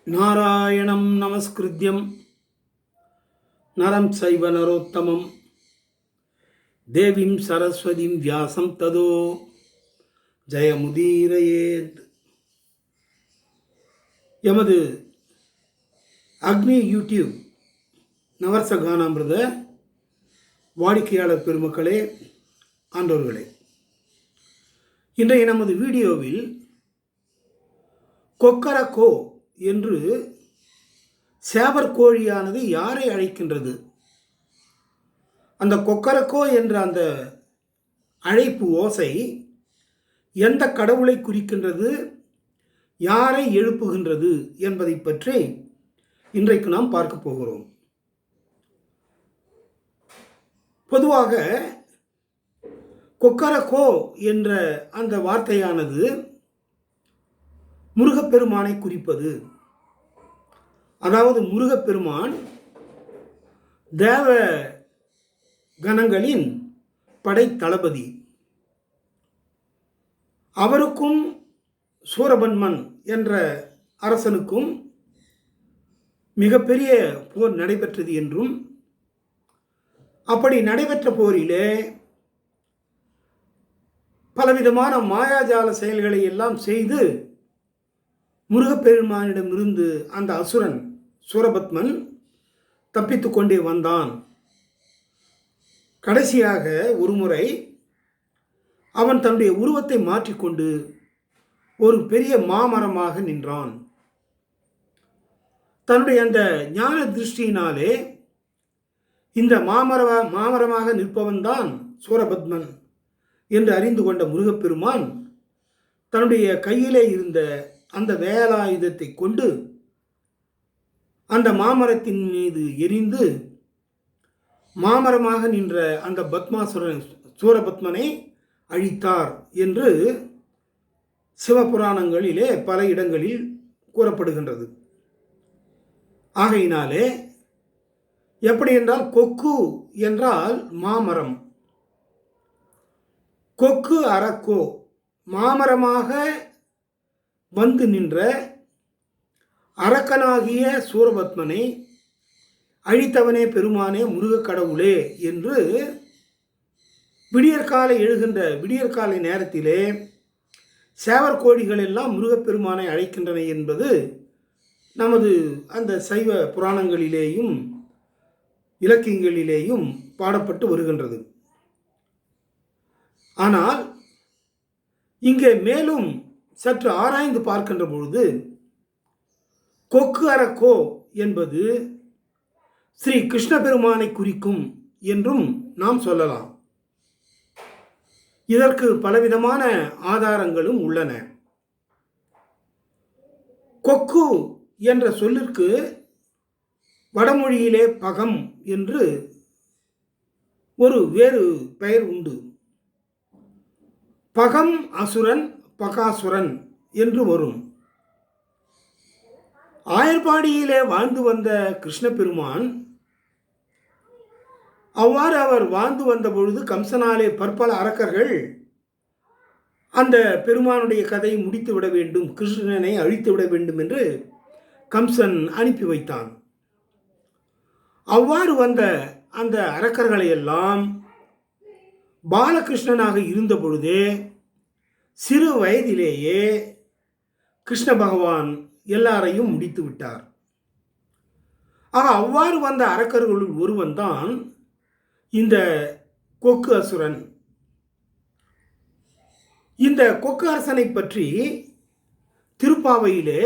நாராயணம் நமஸ்கிருத்யம் நரம் சைவ நரோத்தமம் தேவீம் சரஸ்வதிம் வியாசம் ததோ ஜெயமுதீரயேத். எமது அக்னி யூடியூப் நவரச கானாமிருத வாடிக்கையாளர் பெருமக்களே, ஆண்டோர்களே, இன்றைய நமது வீடியோவில் கொக்கரக்கோ என்று சேவர் கோழியானது யாரை அழைக்கின்றது, அந்த கொக்கரக்கோ என்ற அந்த அழைப்பு ஓசை எந்த கடவுளை குறிக்கின்றது, யாரை எழுப்புகின்றது என்பதை பற்றி இன்றைக்கு நாம் பார்க்க போகிறோம். பொதுவாக கொக்கரக்கோ என்ற அந்த வார்த்தையானது முருகப்பெருமானை குறிப்பது. அதாவது முருகப்பெருமான் தேவ கணங்களின் படைத்தளபதி. அவருக்கும் சூரபன்மன் என்ற அரசனுக்கும் மிகப்பெரிய போர் நடைபெற்றது என்றும், அப்படி நடைபெற்ற போரிலே பலவிதமான மாயாஜால செயல்களை எல்லாம் செய்து முருகப்பெருமானிடமிருந்து அந்த அசுரன் சூரபத்மன் தப்பித்து கொண்டே வந்தான். கடைசியாக ஒருமுறை அவன் தன்னுடைய உருவத்தை மாற்றிக்கொண்டு ஒரு பெரிய மாமரமாக நின்றான். தன்னுடைய அந்த ஞான திருஷ்டியினாலே இந்த மாமரமாக நிற்பவன்தான் சூரபத்மன் என்று அறிந்து கொண்ட முருகப்பெருமான் தன்னுடைய கையிலே இருந்த அந்த வேலாயுதத்தை கொண்டு அந்த மாமரத்தின் மீது எரிந்து மாமரமாக நின்ற அந்த பத்மாசுரன் சூரபத்மனை அழித்தார் என்று சிவபுராணங்களிலே பல இடங்களில் கூறப்படுகின்றது. ஆகையினாலே எப்படி என்றால் கொக்கு என்றால் மாமரம், கொக்கு அரக்கோ மாமரமாக வந்து நின்ற அரக்கனாகிய சூரபத்மனை அழித்தவனே பெருமானே முருக கடவுளே என்று விடியற்காலை நேரத்திலே சேவர் கோழிகள் எல்லாம் முருகப்பெருமானை அழைக்கின்றன என்பது நமது அந்த சைவ புராணங்களிலேயும் இலக்கியங்களிலேயும் பாடப்பட்டு வருகின்றது. ஆனால் இங்கே மேலும் சற்று ஆராய்ந்து பார்க்கின்ற பொழுது கொக்கு அரக்கோ என்பது ஸ்ரீ கிருஷ்ண பெருமானை குறிக்கும் என்றும் நாம் சொல்லலாம். இதற்கு பலவிதமான ஆதாரங்களும் உள்ளன. கொக்கு என்ற சொல்லிற்கு வடமொழியிலே பகம் என்று ஒரு வேறு பெயர் உண்டு. பகம் அசுரன், பகாசுரன் என்று வரும். ஆயர்பாடியிலே வாழ்ந்து வந்த கிருஷ்ண பெருமான் அவ்வாறு அவர் வாழ்ந்து வந்த பொழுது கம்சனாலே பற்பல அரக்கர்கள் அந்த பெருமானுடைய கதையை முடித்து விட வேண்டும், கிருஷ்ணனை அழித்து விட வேண்டும் என்று கம்சன் அனுப்பி வைத்தான். அவ்வாறு வந்த அந்த அரக்கர்களை எல்லாம் பாலகிருஷ்ணனாக இருந்த பொழுதே சிறு வயதிலேயே கிருஷ்ண பகவான் எல்லாரையும் முடித்து விட்டார். ஆக அவ்வாறு வந்த அரக்கர்களுள் ஒருவன் தான் இந்த கொக்கு அசுரன். இந்த கொக்கு அரசனை பற்றி திருப்பாவையிலே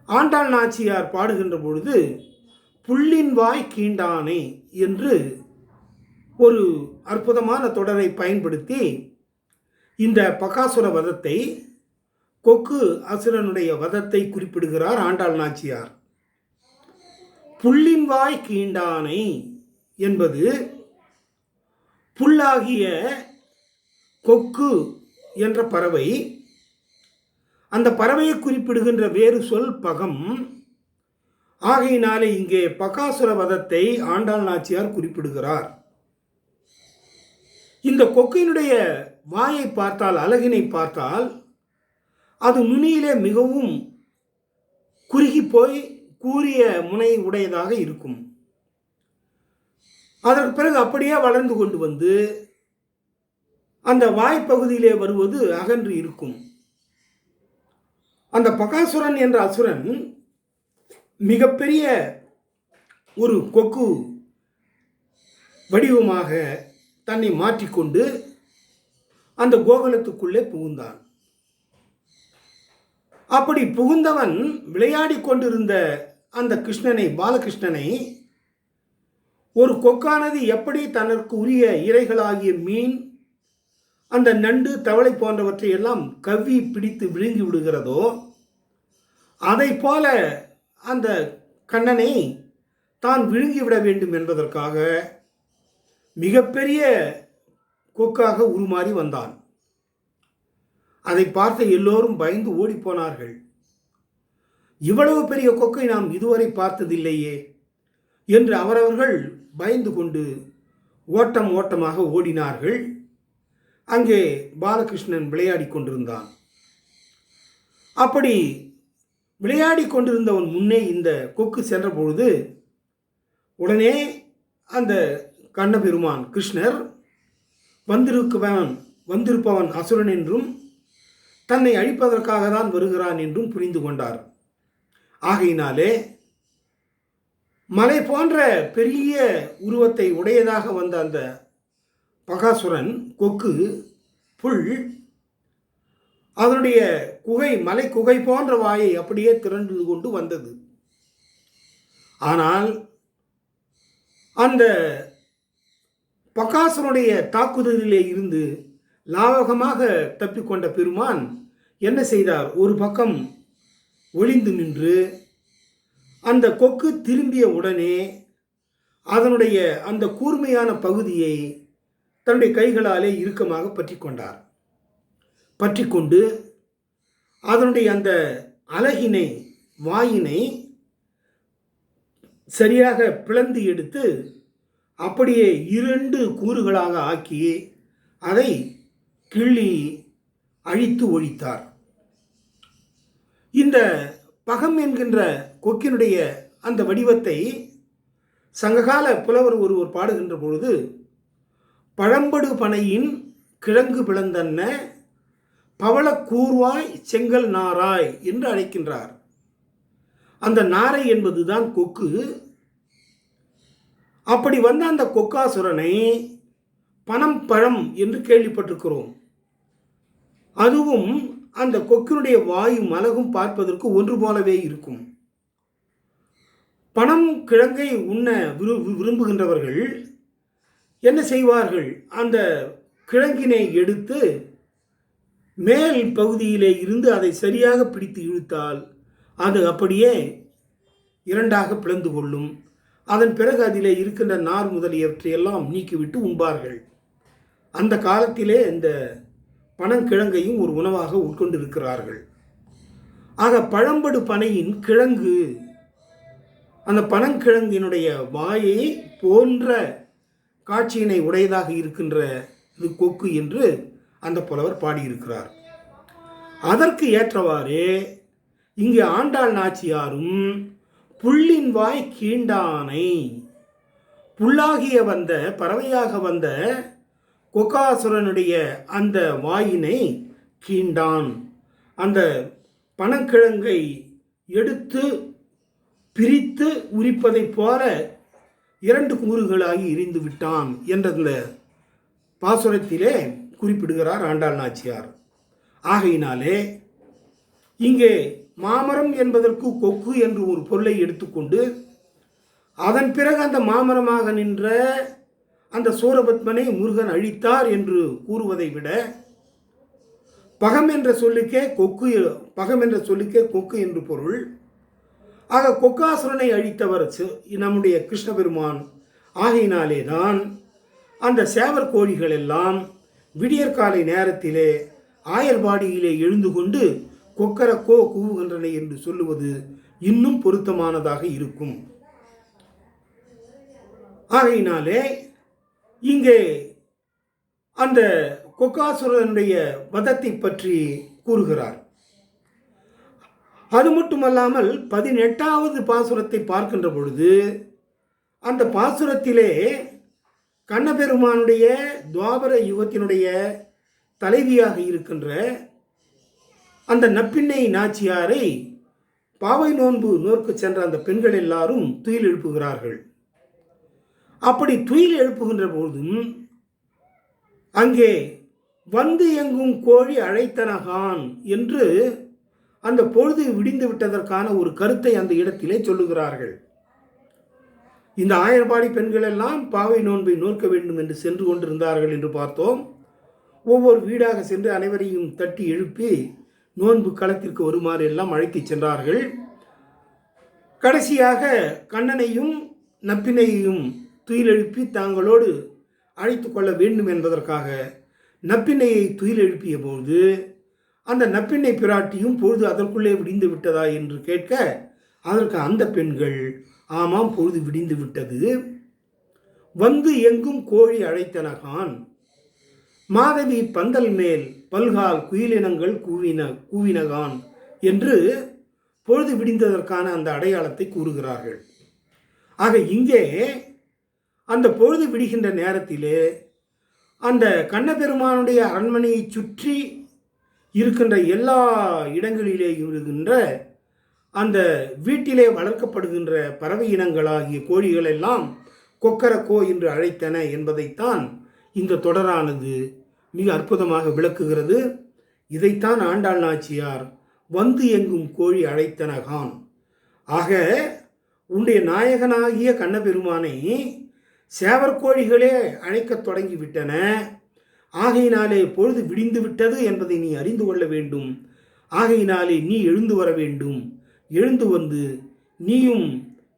ஆண்டாள் நாச்சியார் பாடுகின்ற பொழுது புள்ளின் வாய் கீண்டானை என்று ஒரு அற்புதமான தொடரை பயன்படுத்தி இந்த பகாசுர வதத்தை, கொக்கு அசுரனுடைய வதத்தை குறிப்பிடுகிறார் ஆண்டாள் நாச்சியார். புள்ளின் வாய் கீண்டானை என்பது புல்லாகிய கொக்கு என்ற பறவை, அந்த பறவையை குறிப்பிடுகின்ற வேறு சொல் பகம். ஆகையினாலே இங்கே பகாசுர வதத்தை ஆண்டாள் நாச்சியார் குறிப்பிடுகிறார். இந்த கொக்கினுடைய வாயை பார்த்தால், அழகினை பார்த்தால் அது நுனியிலே மிகவும் குறுகி போய் கூரிய முனை உடையதாக இருக்கும். அதற்கு பிறகு அப்படியே வளர்ந்து கொண்டு வந்து அந்த வாய்ப்பகுதியிலே வருவது அகன்று இருக்கும். அந்த பகாசுரன் என்ற அசுரன் மிகப்பெரிய ஒரு கொக்கு வடிவமாக தன்னை மாற்றிக்கொண்டு அந்த கோகுலத்துக்குள்ளே புகுந்தான். அப்படி புகுந்தவன் விளையாடி கொண்டிருந்த அந்த கிருஷ்ணனை, பாலகிருஷ்ணனை, ஒரு கொக்கானது எப்படி தனக்கு உரிய இரைகளாகிய மீன், அந்த நண்டு, தவளை போன்றவற்றை எல்லாம் கவ்வி பிடித்து விழுங்கி விடுகிறதோ, அதை போல அந்த கண்ணனை தான் விழுங்கிவிட வேண்டும் என்பதற்காக மிகப்பெரிய கொக்காக உருமாறி வந்தான். அதை பார்த்த எல்லோரும் பயந்து ஓடிப்போனார்கள். இவ்வளவு பெரிய கொக்கை நாம் இதுவரை பார்த்ததில்லையே என்று அவரவர்கள் பயந்து கொண்டு ஓட்டம் ஓட்டமாக ஓடினார்கள். அங்கே பாலகிருஷ்ணன் விளையாடி கொண்டிருந்தான். அப்படி விளையாடி கொண்டிருந்தவன் முன்னே இந்த கொக்கு சென்ற பொழுது உடனே அந்த கண்ணபெருமான் கிருஷ்ணர் வந்திருப்பவன் அசுரன் என்றும் தன்னை அழிப்பதற்காக தான் வருகிறான் என்றும் புரிந்து கொண்டார். ஆகையினாலே மலை போன்ற பெரிய உருவத்தை உடையதாக வந்த அந்த பகாசுரன் கொக்கு புல் அதனுடைய குகை, மலை குகை போன்ற வாயை அப்படியே திரண்டு கொண்டு வந்தது. ஆனால் அந்த பகாசுரனுடைய தாக்குதலிலே இருந்து லாவகமாக தப்பிக்கொண்ட பெருமான் என்ன செய்தார்? ஒரு பக்கம் ஒளிந்து நின்று அந்த கொக்கு திரும்பிய உடனே அதனுடைய அந்த கூர்மையான பகுதியை தன்னுடைய கைகளாலே இறுக்கமாக பற்றி கொண்டார். பற்றி கொண்டு அதனுடைய அந்த அலகினை, வாயினை சரியாக பிளந்து எடுத்து அப்படியே 2 கூறுகளாக ஆக்கி அதை கிள்ளி அழித்து ஒழித்தார். இந்த பகம் என்கின்ற கொக்கினுடைய அந்த வடிவத்தை சங்ககால புலவர் ஒருவர் பாடுகின்ற பொழுது பழம்படு பனையின் கிழங்கு பிளந்தன்ன பவள கூர்வாய் செங்கல் நாராய் என்று அழைக்கின்றார். அந்த நாரை என்பதுதான் கொக்கு. அப்படி வந்த அந்த கொக்காசுரனை பனம் பழம் என்று கேள்விப்பட்டிருக்கிறோம். அதுவும் அந்த கொக்கினுடைய வாயும் அலகும் பார்ப்பதற்கு ஒன்று போலவே இருக்கும். பனம் கிழங்கை உண்ண விரும்புகின்றவர்கள் என்ன செய்வார்கள்? அந்த கிழங்கினை எடுத்து மேல் பகுதியிலே இருந்து அதை சரியாக பிடித்து இழுத்தால் அது அப்படியே 2ஆக பிளந்து கொள்ளும். அதன் பிறகு அதிலே இருக்கின்ற நார் முதலியவற்றையெல்லாம் நீக்கிவிட்டு உண்பார்கள். அந்த காலத்திலே இந்த பனங்கிழங்கையும் ஒரு உணவாக உட்கொண்டிருக்கிறார்கள். ஆக பழம்படு பனையின் கிழங்கு, அந்த பனங்கிழங்கினுடைய வாயை போன்ற காட்சியினை உடையதாக இருக்கின்ற இது கொக்கு என்று அந்த புலவர் பாடியிருக்கிறார். அதற்கு ஏற்றவாறு இங்கே ஆண்டாள் நாச்சியாரும் புள்ளின் வாய் கீண்டானை, புல்லாகிய வந்த பறவையாக வந்த கொக்காசுரனுடைய அந்த வாயினை கீண்டான், அந்த பனங்கிழங்கை எடுத்து பிரித்து உரிப்பதைப் போல 2 கூறுகளாகி எரிந்து விட்டான் என்ற இந்த பாசுரத்திலே குறிப்பிடுகிறார் ஆண்டாள் நாச்சியார். ஆகையினாலே இங்கே மாமரம் என்பதற்கு கொக்கு என்று ஒரு பொருளை எடுத்துக்கொண்டு அதன் பிறகு அந்த மாமரமாக நின்ற அந்த சூரபத்மனை முருகன் அழித்தார் என்று கூறுவதை விட பகம் என்ற சொல்லுக்கே கொக்கு என்று பொருள். ஆக கொக்காசுரனை அழித்தவர் நம்முடைய கிருஷ்ண பெருமான். ஆகையினாலே தான் அந்த சேவர் கோழிகள் எல்லாம் விடியற்காலை நேரத்திலே ஆயர்பாடியிலே எழுந்து கொண்டு கொக்கரக்கோ கூவுகின்றன என்று சொல்லுவது இன்னும் பொருத்தமானதாக இருக்கும். ஆகையினாலே இங்கே அந்த கொக்காசுரனுடைய வதத்தை பற்றி கூறுகிறார். அது மட்டுமல்லாமல் 18வது பாசுரத்தை பார்க்கின்ற பொழுது அந்த பாசுரத்திலே கண்ணபெருமானுடைய துவாபர யுகத்தினுடைய தலைவியாக இருக்கின்ற அந்த நப்பிண்ணை நாச்சியாரை பாவை நோன்பு நோர்க்கு சென்ற அந்த பெண்கள் எல்லாரும் துயில் எழுப்புகிறார்கள். அப்படி துயில் எழுப்புகின்ற போதும் அங்கே வந்து எங்கும் கோழி அழைத்தனகான் என்று அந்த பொழுது விடிந்து விட்டதற்கான ஒரு கருத்தை அந்த இடத்திலே சொல்லுகிறார்கள். இந்த ஆயர்பாடி பெண்கள் எல்லாம் பாவை நோன்பை நோக்க வேண்டும் என்று சென்று கொண்டிருந்தார்கள் என்று பார்த்தோம். ஒவ்வொரு வீடாக சென்று அனைவரையும் தட்டி எழுப்பி நோன்பு களத்திற்கு வருமாறு எல்லாம் அழைத்து சென்றார்கள். கடைசியாக கண்ணனையும் நப்பினையையும் துயில் எழுப்பி தாங்களோடு அழைத்து கொள்ள வேண்டும் என்பதற்காக நப்பினையை துயில் எழுப்பிய போது அந்த நப்பிண்ணை பிராட்டியும் பொழுது அதற்குள்ளே விடிந்து விட்டதா என்று கேட்க அதற்கு அந்த பெண்கள் ஆமாம் பொழுது விடிந்து விட்டது, வந்து எங்கும் கோழி அழைத்தனகான், மாதவி பந்தல் மேல் பல்கால் குயிலினங்கள் கூவினகான் என்று பொழுது விடிந்ததற்கான அந்த அடையாளத்தை கூறுகிறார்கள். ஆக இங்கே அந்த பொழுது விடுகின்ற நேரத்திலே அந்த கண்ணபெருமானுடைய அரண்மனையை சுற்றி இருக்கின்ற எல்லா இடங்களிலேயும் இருக்கின்ற அந்த வீட்டிலே வளர்க்கப்படுகின்ற பறவை இனங்களாகிய கோழிகள் எல்லாம் கொக்கரக்கோ என்று அழைத்தன என்பதைத்தான் இந்த தொடரானது மிக அற்புதமாக விளக்குகிறது. இதைத்தான் ஆண்டாள் நாச்சியார் வந்து எங்கும் கோழி அழைத்தனகான். ஆக உன்னுடைய நாயகனாகிய கண்ணபெருமானை சேவற்கோழிகளே அழைக்கத் தொடங்கிவிட்டன. ஆகையினாலே பொழுது விடிந்து விட்டது என்பதை நீ அறிந்து கொள்ள வேண்டும். ஆகையினாலே நீ எழுந்து வர வேண்டும். எழுந்து வந்து நீயும்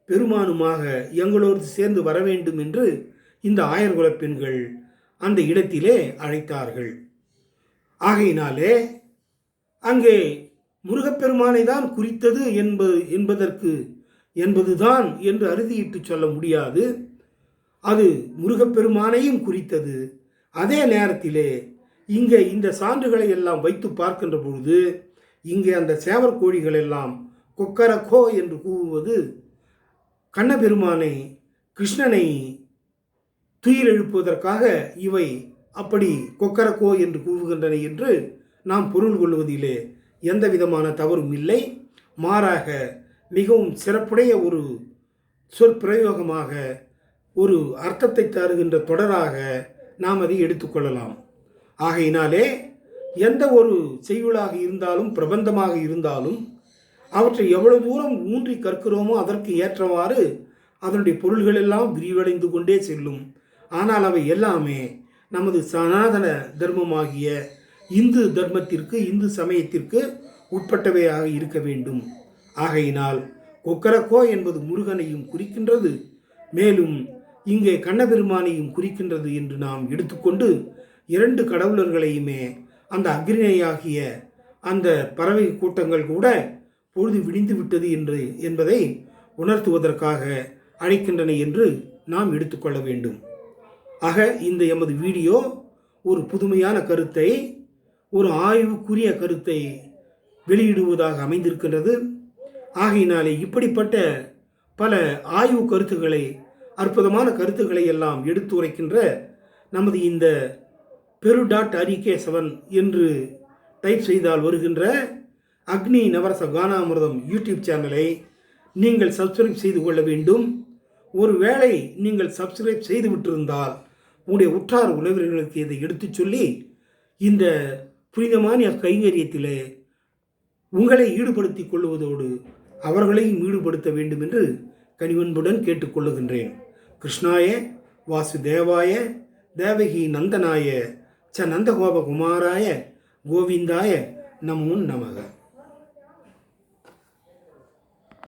பெருமானுமாக எங்களோடு சேர்ந்து வர வேண்டும் என்று இந்த ஆயர்குலப் பெண்கள் அந்த இடத்திலே அழைத்தார்கள். ஆகையினாலே அங்கே முருகப்பெருமானை தான் குறித்தது என்பதுதான் என்று அறுதியிட்டு சொல்ல முடியாது. அது முருகப்பெருமானையும் குறித்தது. அதே நேரத்திலே இங்கே இந்த சான்றுகளை எல்லாம் வைத்து பார்க்கின்ற பொழுது இங்கே அந்த சேவற்கோழிகள் எல்லாம் கொக்கரக்கோ என்று கூவுவது கண்ணபெருமானை கிருஷ்ணனை துயில் எழுப்புவதற்காக இவை அப்படி கொக்கரக்கோ என்று கூவுகின்றன என்று நாம் பொருள் கொள்வதிலே எந்த விதமான தவறும் இல்லை. மாறாக மிகவும் சிறப்புடைய ஒரு சொற்பிரயோகமாக ஒரு அர்த்தத்தை தருகின்ற தொடராக நாம் அதை எடுத்துக்கொள்ளலாம். ஆகையினாலே எந்த ஒரு செய்யுளாக இருந்தாலும் பிரபந்தமாக இருந்தாலும் அவற்றை எவ்வளவு தூரம் ஊன்றி கற்கிறோமோ அதற்கு ஏற்றவாறு அதனுடைய பொருள்கள் எல்லாம் விரிவடைந்து கொண்டே செல்லும். ஆனால் அவை எல்லாமே நமது சனாதன தர்மமாகிய இந்து தர்மத்திற்கு இந்து சமயத்திற்கு உட்பட்டவையாக இருக்க வேண்டும். ஆகையினால் கொக்கரக்கோ என்பது முருகனையும் குறிக்கின்றது, மேலும் இங்கே கண்ணபெருமானையும் குறிக்கின்றது என்று நாம் எடுத்துக்கொண்டு இரண்டு கடவுளர்களையுமே அந்த அக்னியாகிய அந்த பறவை கூட்டங்கள் கூட பொழுது விடிந்து விட்டது என்பதை உணர்த்துவதற்காக அழைக்கின்றன என்று நாம் எடுத்துக்கொள்ள வேண்டும். ஆக இந்த எமது வீடியோ ஒரு புதுமையான கருத்தை, ஒரு ஆய்வுக்குரிய கருத்தை வெளியிடுவதாக அமைந்திருக்கின்றது. ஆகையினாலே இப்படிப்பட்ட பல ஆய்வு கருத்துக்களை, அற்புதமான கருத்துக்களை எல்லாம் எடுத்து உரைக்கின்ற நமது இந்த peru.arike7 என்று டைப் செய்தால் வருகின்ற அக்னி நவரச கானாமிர்தம் யூடியூப் சேனலை நீங்கள் சப்ஸ்கிரைப் செய்து கொள்ள வேண்டும். ஒருவேளை நீங்கள் சப்ஸ்கிரைப் செய்து விட்டிருந்தால் உங்களுடைய உற்றார் உறவினர்களுக்கு இதை எடுத்து சொல்லி இந்த புனிதமான கைங்கரியத்திலே உங்களை ஈடுபடுத்திக் கொள்வதோடு அவர்களையும் ஈடுபடுத்த வேண்டும் என்று கனிவன்புடன் கேட்டுக்கொள்ளுகின்றேன். கிருஷ்ணாய வாசுதேவாய தேவகி நந்தனாய ச நந்தகோபகுமாராய கோவிந்தாய நமோ நமக.